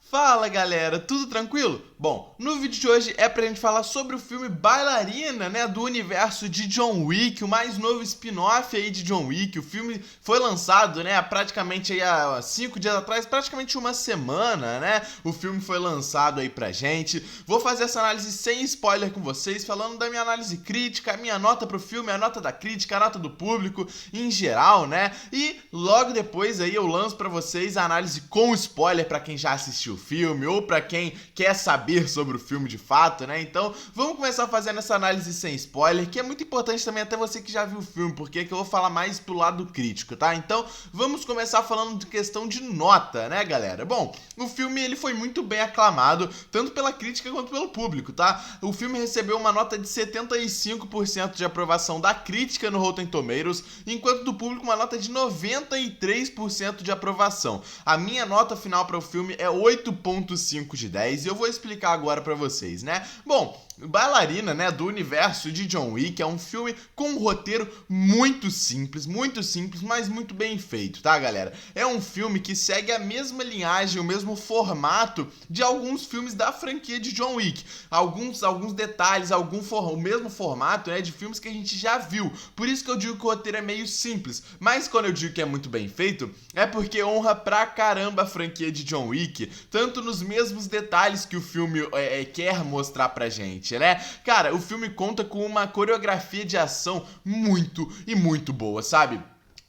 Fala galera, tudo tranquilo? Bom, no vídeo de hoje é pra gente falar sobre o filme Bailarina, né, do universo de John Wick, o mais novo spin-off aí de John Wick. O filme foi lançado, né, praticamente aí há 5 dias atrás, praticamente uma semana, né, o filme foi lançado aí pra gente. Vou fazer essa análise sem spoiler com vocês, falando da minha análise crítica, a minha nota pro filme, a nota da crítica, a nota do público em geral, né, e logo depois aí eu lanço pra vocês a análise com spoiler pra quem já assistiu o filme ou pra quem quer saber sobre o filme de fato, né? Então, vamos começar fazendo essa análise sem spoiler, que é muito importante também até você que já viu o filme, porque aqui eu vou falar mais pro lado crítico, tá? Então, vamos começar falando de questão de nota, né, galera? Bom, o filme ele foi muito bem aclamado, tanto pela crítica quanto pelo público, tá? O filme recebeu uma nota de 75% de aprovação da crítica no Rotten Tomatoes, enquanto do público uma nota de 93% de aprovação. A minha nota final para o filme é 8.5 de 10 e eu vou explicar agora pra vocês, né? Bom, Bailarina, né, do universo de John Wick é um filme com um roteiro muito simples, mas muito bem feito, tá, galera? É um filme que segue a mesma linhagem, o mesmo formato de alguns filmes da franquia de John Wick. Alguns detalhes, o mesmo formato, né, de filmes que a gente já viu. Por isso que eu digo que o roteiro é meio simples, mas quando eu digo que é muito bem feito, é porque honra pra caramba a franquia de John Wick, tanto nos mesmos detalhes que o filme quer mostrar pra gente, né? Cara, o filme conta com uma coreografia de ação muito boa, sabe?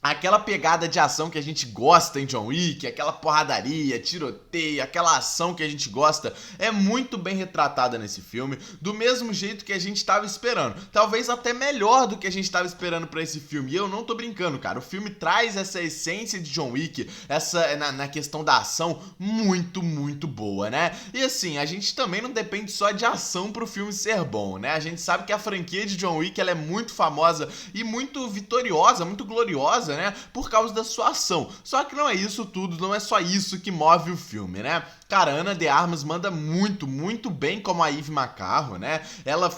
Aquela pegada de ação que a gente gosta em John Wick, aquela porradaria, tiroteio, aquela ação que a gente gosta, é muito bem retratada nesse filme, do mesmo jeito que a gente estava esperando. Talvez até melhor do que a gente estava esperando pra esse filme. E eu não tô brincando, cara. O filme traz essa essência de John Wick, na questão da ação, muito boa, né? E assim, a gente também não depende só de ação pro filme ser bom, né? A gente sabe que a franquia de John Wick ela é muito famosa e muito vitoriosa, muito gloriosa, né, por causa da sua ação. Só que não é isso tudo, não é só isso que move o filme, né? Cara, Ana de Armas manda muito bem como a Eve McCarro, né? Ela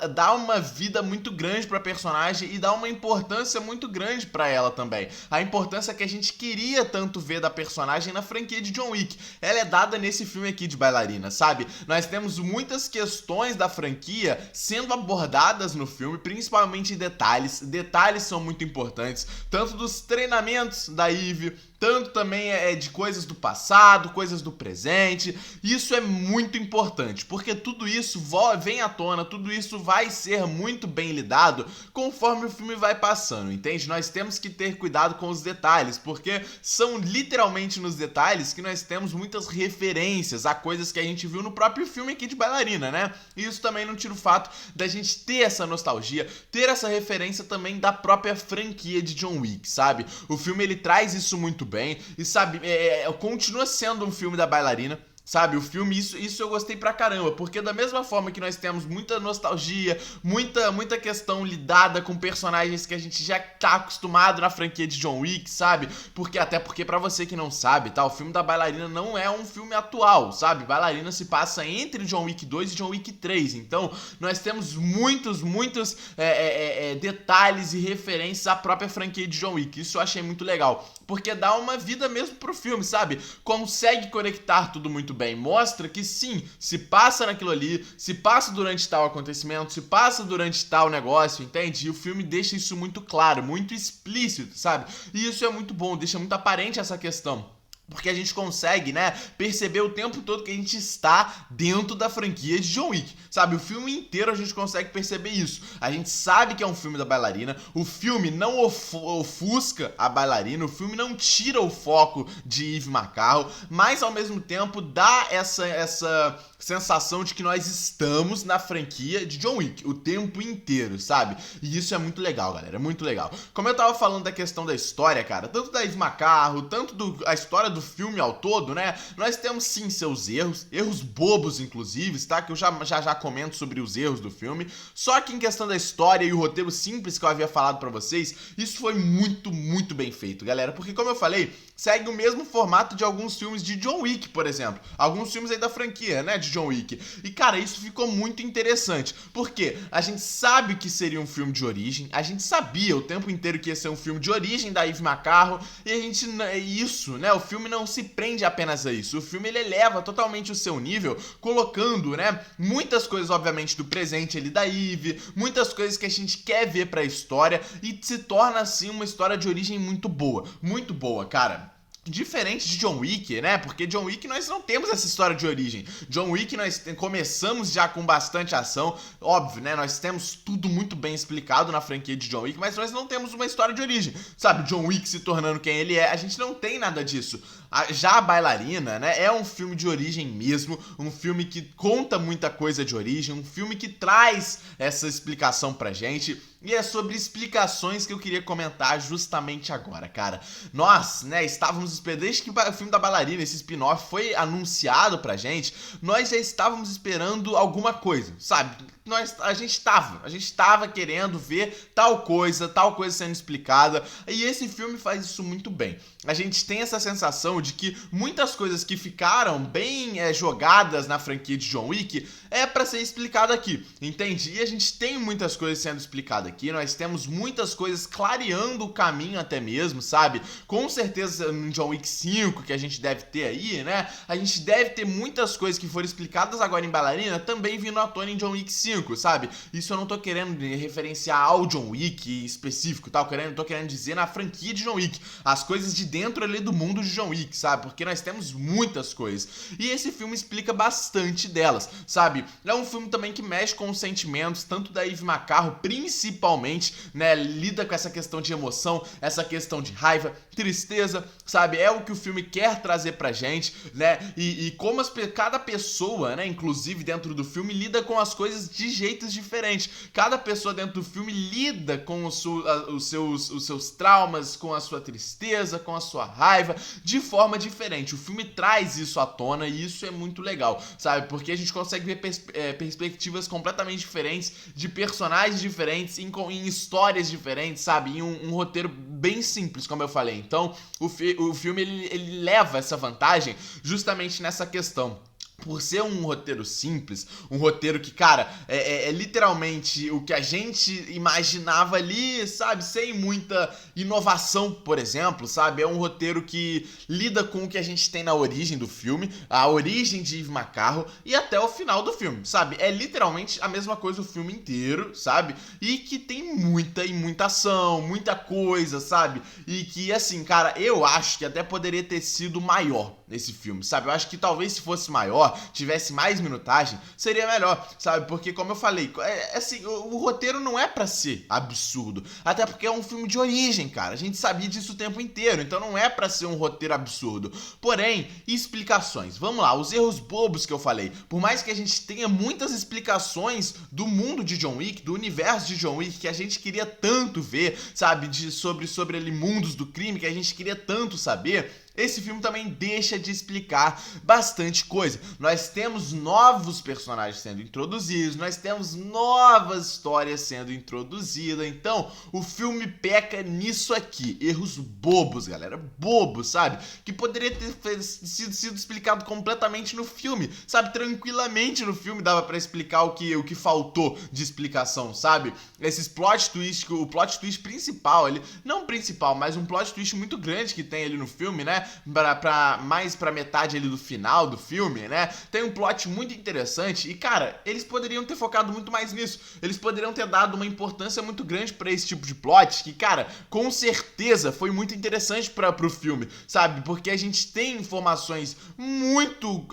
dá uma vida muito grande pra personagem e dá uma importância muito grande pra ela também. A importância que a gente queria tanto ver da personagem na franquia de John Wick. Ela é dada nesse filme aqui de Bailarina, sabe? Nós temos muitas questões da franquia sendo abordadas no filme, principalmente detalhes. Detalhes são muito importantes, tanto dos treinamentos da Eve, tanto também de coisas do passado, coisas do presente. Isso é muito importante, porque tudo isso vem à tona, tudo isso vai ser muito bem lidado conforme o filme vai passando, entende? Nós temos que ter cuidado com os detalhes, porque são literalmente nos detalhes que nós temos muitas referências a coisas que a gente viu no próprio filme aqui de Bailarina, né? E isso também não tira o fato da gente ter essa nostalgia, ter essa referência também da própria franquia de John Wick, sabe? O filme ele traz isso muito bem e sabe, continua sendo um filme da Bailarina. Sabe, o filme, isso eu gostei pra caramba, porque da mesma forma que nós temos muita nostalgia, muita questão lidada com personagens que a gente já tá acostumado na franquia de John Wick, sabe? Até porque pra você que não sabe, tá, o filme da Bailarina não é um filme atual, sabe? Bailarina se passa entre John Wick 2 e John Wick 3, então nós temos muitos detalhes e referências à própria franquia de John Wick. Isso eu achei muito legal, porque dá uma vida mesmo pro filme, sabe? Consegue conectar tudo muito bem, mostra que sim, se passa naquilo ali, se passa durante tal acontecimento, se passa durante tal negócio, entende? E o filme deixa isso muito claro, muito explícito, sabe? E isso é muito bom, deixa muito aparente essa questão. Porque a gente consegue, né, perceber o tempo todo que a gente está dentro da franquia de John Wick, sabe? O filme inteiro a gente consegue perceber isso. A gente sabe que é um filme da Bailarina, o filme não ofusca a Bailarina, o filme não tira o foco de Eve McCarro, mas ao mesmo tempo dá essa sensação de que nós estamos na franquia de John Wick o tempo inteiro, sabe? E isso é muito legal, galera, é muito legal. Como eu tava falando da questão da história, cara, tanto da Eve McCarro, tanto a história do filme ao todo, né? Nós temos sim seus erros bobos inclusive, tá? Que eu já comento sobre os erros do filme. Só que em questão da história e o roteiro simples que eu havia falado pra vocês, isso foi muito bem feito, galera. Porque como eu falei, segue o mesmo formato de alguns filmes de John Wick, por exemplo. Alguns filmes aí da franquia, né? De John Wick. E, cara, isso ficou muito interessante, porque a gente sabe que seria um filme de origem, a gente sabia o tempo inteiro que ia ser um filme de origem da Eve McCarro, e a gente, isso, né, o filme não se prende apenas a isso, o filme ele eleva totalmente o seu nível, colocando, né, muitas coisas, obviamente, do presente ali da Eve, muitas coisas que a gente quer ver pra história, e se torna, assim, uma história de origem muito boa, cara. Diferente de John Wick, né? Porque John Wick nós não temos essa história de origem. John Wick nós começamos já com bastante ação. Óbvio, né? Nós temos tudo muito bem explicado na franquia de John Wick, mas nós não temos uma história de origem. Sabe, John Wick se tornando quem ele é, a gente não tem nada disso. Já a Bailarina, né? É um filme de origem mesmo, um filme que conta muita coisa de origem, um filme que traz essa explicação pra gente. E é sobre explicações que eu queria comentar justamente agora, cara. Nós, né, estávamos esperando, desde que o filme da Bailarina, esse spin-off, foi anunciado pra gente, nós já estávamos esperando alguma coisa, sabe? A gente tava querendo ver tal coisa sendo explicada, e esse filme faz isso muito bem. A gente tem essa sensação de que muitas coisas que ficaram bem jogadas na franquia de John Wick é pra ser explicado aqui, entende? E a gente tem muitas coisas sendo explicadas aqui, nós temos muitas coisas clareando o caminho até mesmo, sabe? Com certeza no John Wick 5 que a gente deve ter aí, né? A gente deve ter muitas coisas que foram explicadas agora em Bailarina também vindo à tona em John Wick 5, sabe? Isso eu não tô querendo referenciar ao John Wick específico, tá? Tô querendo dizer na franquia de John Wick, as coisas de dentro ali do mundo de John Wick, sabe? Porque nós temos muitas coisas. E esse filme explica bastante delas, sabe? É um filme também que mexe com os sentimentos, tanto da Eve McCarro, principalmente, né? Lida com essa questão de emoção, essa questão de raiva, tristeza, sabe? É o que o filme quer trazer pra gente, né? E como cada pessoa, né? Inclusive dentro do filme, lida com as coisas de jeitos diferentes. Cada pessoa dentro do filme lida com os seus traumas, com a sua tristeza, com a sua raiva, de forma diferente. O filme traz isso à tona e isso é muito legal, sabe? Porque a gente consegue ver perspectivas completamente diferentes, de personagens diferentes, em histórias diferentes, sabe? Em um roteiro bem simples, como eu falei. Então, o filme ele leva essa vantagem justamente nessa questão. Por ser um roteiro simples, um roteiro que, cara, é literalmente o que a gente imaginava ali, sabe? Sem muita inovação, por exemplo, sabe? É um roteiro que lida com o que a gente tem na origem do filme, a origem de Eve McCarro e até o final do filme, sabe? É literalmente a mesma coisa o filme inteiro, sabe? E que tem muita ação, muita coisa, sabe? E que, assim, cara, eu acho que até poderia ter sido maior esse filme, sabe? Eu acho que talvez se fosse maior, tivesse mais minutagem, seria melhor, sabe? Porque, como eu falei, assim, o roteiro não é pra ser absurdo, até porque é um filme de origem, cara, a gente sabia disso o tempo inteiro, então não é pra ser um roteiro absurdo. Porém, explicações, vamos lá, os erros bobos que eu falei, por mais que a gente tenha muitas explicações do mundo de John Wick, do universo de John Wick, que a gente queria tanto ver, sabe? Sobre ali mundos do crime, que a gente queria tanto saber, esse filme também deixa de explicar bastante coisa. Nós temos novos personagens sendo introduzidos, nós temos novas histórias sendo introduzidas, então o filme peca nisso aqui. Erros bobos, galera, bobos, sabe? Que poderia ter sido explicado completamente no filme, sabe? Tranquilamente no filme dava pra explicar o que faltou de explicação, sabe? Esses plot twists, o plot twist principal, não principal, mas um plot twist muito grande que tem ali no filme, né? Mais pra metade ali do final do filme, né? Tem um plot muito interessante e, cara, eles poderiam ter focado muito mais nisso. Eles poderiam ter dado uma importância muito grande pra esse tipo de plot que, cara, com certeza foi muito interessante pro filme, sabe? Porque a gente tem informações muito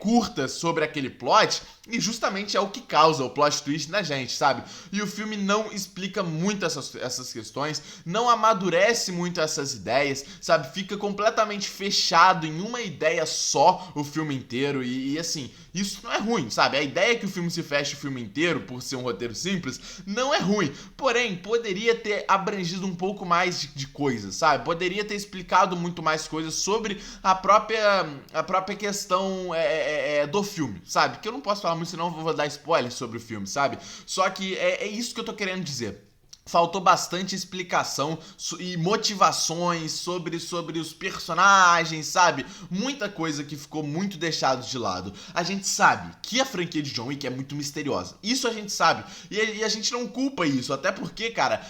curtas sobre aquele plot e justamente é o que causa o plot twist na gente, sabe? E o filme não explica muito essas questões, não amadurece muito essas ideias, sabe? Fica completamente fechado em uma ideia só o filme inteiro e assim, isso não é ruim, sabe? A ideia que o filme se feche o filme inteiro por ser um roteiro simples não é ruim, porém, poderia ter abrangido um pouco mais de coisas, sabe? Poderia ter explicado muito mais coisas sobre a própria questão do filme, sabe? Que eu não posso falar muito, senão eu vou dar spoiler sobre o filme, sabe? Só que é isso que eu tô querendo dizer. faltou bastante explicação e motivações sobre os personagens, sabe? Muita coisa que ficou muito deixado de lado. A gente sabe que a franquia de John Wick é muito misteriosa. Isso a gente sabe. E a gente não culpa isso. Até porque, cara,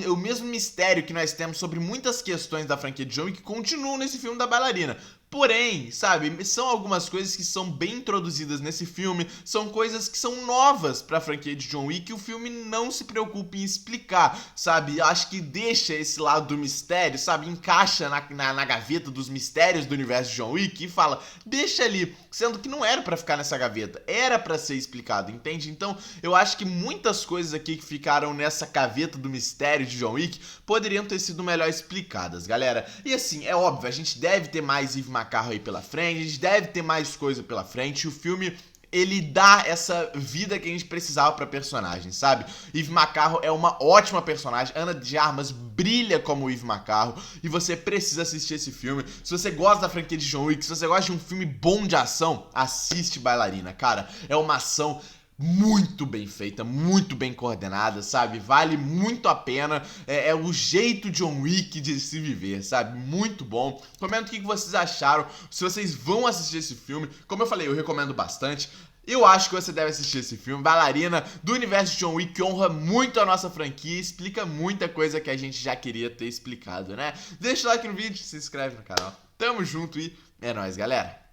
o mesmo mistério que nós temos sobre muitas questões da franquia de John Wick continua nesse filme da bailarina. Porém, sabe, são algumas coisas que são bem introduzidas nesse filme, são coisas que são novas pra franquia de John Wick e o filme não se preocupa em explicar, sabe? Acho que deixa esse lado do mistério, sabe? Encaixa na gaveta dos mistérios do universo de John Wick e fala, deixa ali, sendo que não era pra ficar nessa gaveta, era pra ser explicado, entende? Então, eu acho que muitas coisas aqui que ficaram nessa gaveta do mistério de John Wick poderiam ter sido melhor explicadas, galera. E assim, é óbvio, a gente deve ter mais Yves Macarro aí pela frente, a gente deve ter mais coisa pela frente, e o filme ele dá essa vida que a gente precisava pra personagem, sabe? Yves Macarro é uma ótima personagem, Ana de Armas brilha como Yves Macarro, e você precisa assistir esse filme. Se você gosta da franquia de John Wick, se você gosta de um filme bom de ação, assiste Bailarina, cara. É uma ação muito bem feita, muito bem coordenada, sabe? Vale muito a pena. É o jeito John Wick de se viver, sabe? Muito bom. Comenta o que vocês acharam, se vocês vão assistir esse filme. Como eu falei, eu recomendo bastante. Eu acho que você deve assistir esse filme. Bailarina, do universo de John Wick, que honra muito a nossa franquia, explica muita coisa que a gente já queria ter explicado, né? Deixa o like no vídeo, se inscreve no canal. Tamo junto e é nóis, galera!